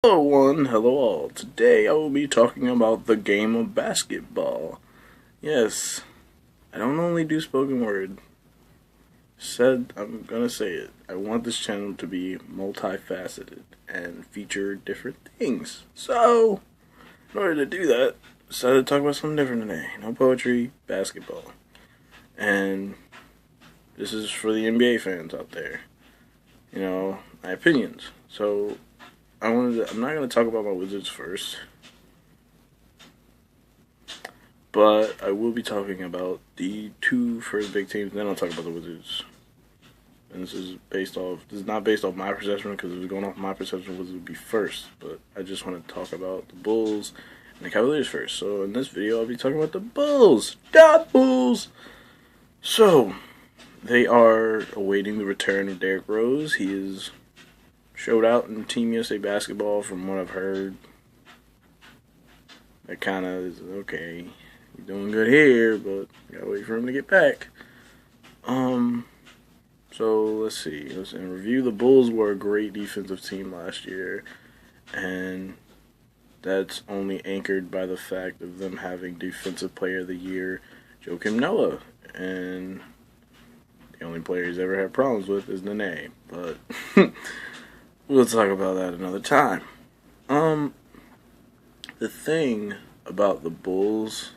Hello one, hello all. Today I will be talking about the game of basketball. Yes, I don't only do spoken word. I'm gonna say it. I want this channel to be multifaceted and feature different things. So, in order to do that, I decided to talk about something different today. No poetry, basketball. And this is for the NBA fans out there. You know, my opinions. So, I'm not going to talk about my Wizards first, but I will be talking about the two first big teams, then I'll talk about the Wizards. And this is not based off my perception, because if it was going off my perception, Wizards would be first, but I just want to talk about the Bulls and the Cavaliers first. So in this video, I'll be talking about the Bulls. Bulls! So, they are awaiting the return of Derrick Rose. He is showed out in Team USA basketball, from what I've heard. That kind of is okay. He's doing good here, but gotta wait for him to get back. So let's see. In review, the Bulls were a great defensive team last year, and that's only anchored by the fact of them having Defensive Player of the Year, Joakim Noah, and the only player he's ever had problems with is Nene, but we'll talk about that another time. The thing about the Bulls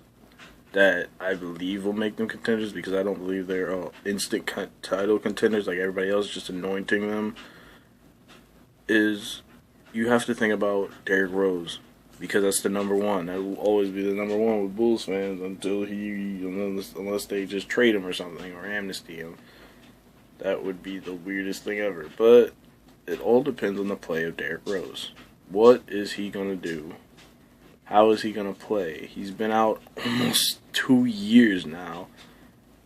that I believe will make them contenders, because I don't believe they're instant title contenders like everybody else, just anointing them, is you have to think about Derrick Rose, because that's the number one. That will always be the number one with Bulls fans unless they just trade him or something, or amnesty him. That would be the weirdest thing ever. But it all depends on the play of Derrick Rose. What is he going to do? How is he going to play? He's been out almost 2 years now.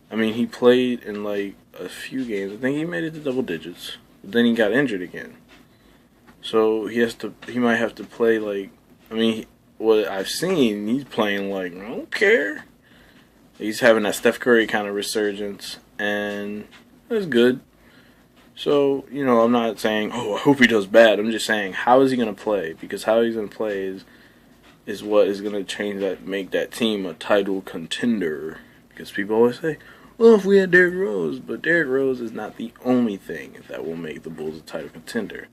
I mean, he played in like a few games. I think he made it to double digits. But then he got injured again. So he might have to play like, what I've seen, he's playing like, I don't care. He's having that Steph Curry kind of resurgence. And that's good. So, I'm not saying, I hope he does bad. I'm just saying, how is he going to play? Because how he's going to play is what is going to make that team a title contender. Because people always say, well, if we had Derrick Rose. But Derrick Rose is not the only thing that will make the Bulls a title contender.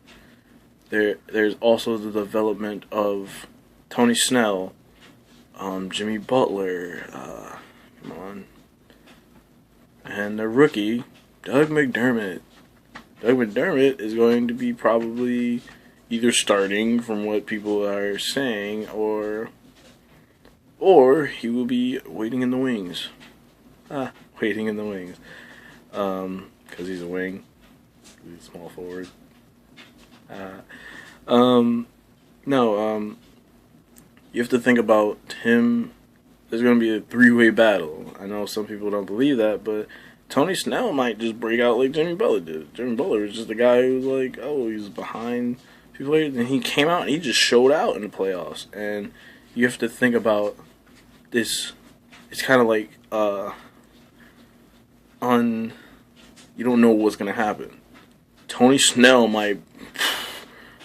There's also the development of Tony Snell, Jimmy Butler, and the rookie, Doug McDermott. Doug McDermott is going to be probably either starting, from what people are saying, or he will be waiting in the wings. Waiting in the wings. Because he's a wing. He's a small forward. You have to think about him. There's going to be a three-way battle. I know some people don't believe that, but Tony Snell might just break out like Jimmy Butler did. Jimmy Butler was just the guy who was like, he's behind people, and he came out and he just showed out in the playoffs. And you have to think about this. It's kind of like you don't know what's gonna happen. Tony Snell might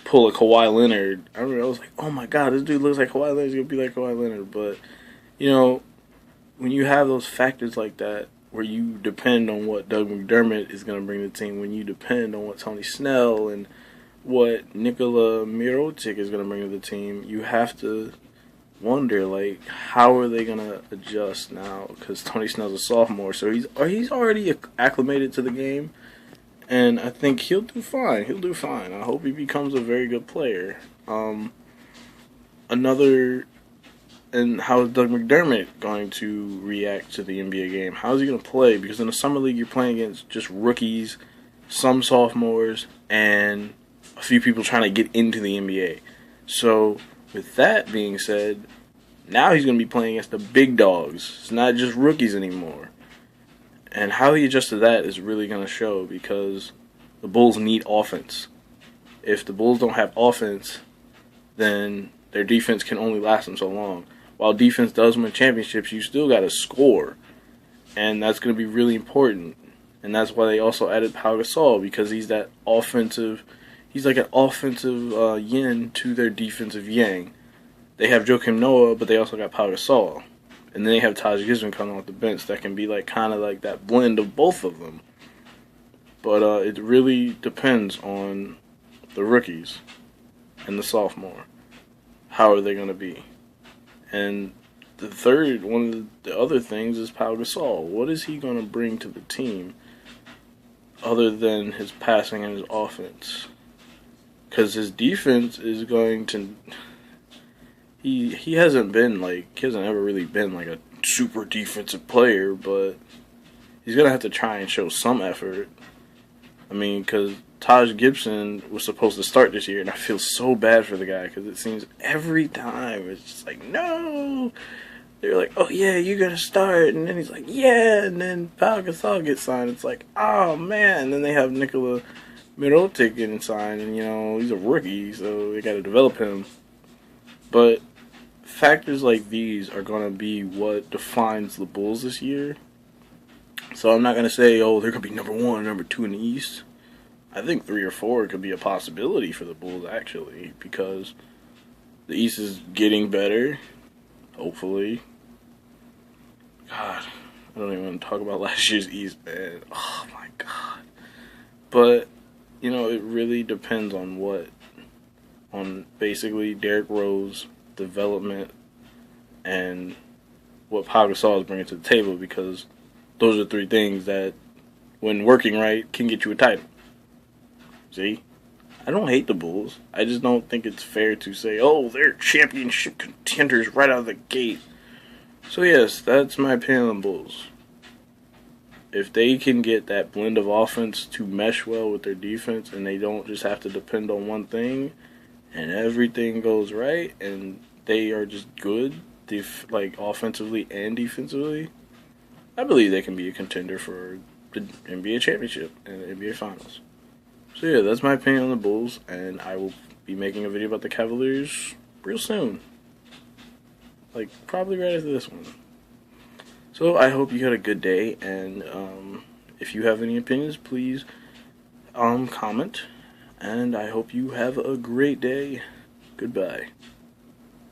pull a Kawhi Leonard. I was like, oh my god, this dude looks like Kawhi Leonard. He's gonna be like Kawhi Leonard. But when you have those factors like that, where you depend on what Doug McDermott is going to bring to the team, when you depend on what Tony Snell and what Nikola Mirotic is going to bring to the team, you have to wonder, like, how are they going to adjust now? Because Tony Snell's a sophomore, so he's already acclimated to the game, and I think he'll do fine. I hope he becomes a very good player. And how is Doug McDermott going to react to the NBA game? How is he going to play? Because in the summer league, you're playing against just rookies, some sophomores, and a few people trying to get into the NBA. So, with that being said, now he's going to be playing against the big dogs. It's not just rookies anymore. And how he adjusts to that is really going to show, because the Bulls need offense. If the Bulls don't have offense, then their defense can only last them so long. While defense does win championships, you still got to score. And that's going to be really important. And that's why they also added Pau Gasol, because he's that offensive he's like an offensive yin to their defensive yang. They have Joakim Noah, but they also got Pau Gasol. And then they have Taj Gibson coming off the bench that can be like kind of like that blend of both of them. But it really depends on the rookies and the sophomore. How are they going to be? And one of the other things is Pau Gasol. What is he going to bring to the team other than his passing and his offense? Because his defense is going to... He hasn't ever really been like a super defensive player, but he's going to have to try and show some effort. I mean, because Taj Gibson was supposed to start this year, and I feel so bad for the guy because it seems every time it's just like, no. They're like, oh yeah, you gotta start, and then he's like, yeah, and then Pau Gasol gets signed. It's like, oh man, and then they have Nikola Mirotic getting signed, and he's a rookie, so they gotta develop him. But factors like these are gonna be what defines the Bulls this year. So I'm not gonna say, oh, they're gonna be number 1, number 2 in the East. I think 3 or 4 could be a possibility for the Bulls actually, because the East is getting better. Hopefully. God, I don't even want to talk about last year's East, man. Oh, my God. But, it really depends on basically Derrick Rose, development, and what Pau Gasol is bringing to the table, because those are 3 things that, when working right, can get you a title. See? I don't hate the Bulls. I just don't think it's fair to say, oh, they're championship contenders right out of the gate. So yes, that's my opinion on the Bulls. If they can get that blend of offense to mesh well with their defense, and they don't just have to depend on one thing, and everything goes right, and they are just good, offensively and defensively, I believe they can be a contender for the NBA championship and the NBA Finals. So yeah, that's my opinion on the Bulls, and I will be making a video about the Cavaliers real soon. Probably right after this one. So I hope you had a good day, and if you have any opinions, please comment, and I hope you have a great day. Goodbye.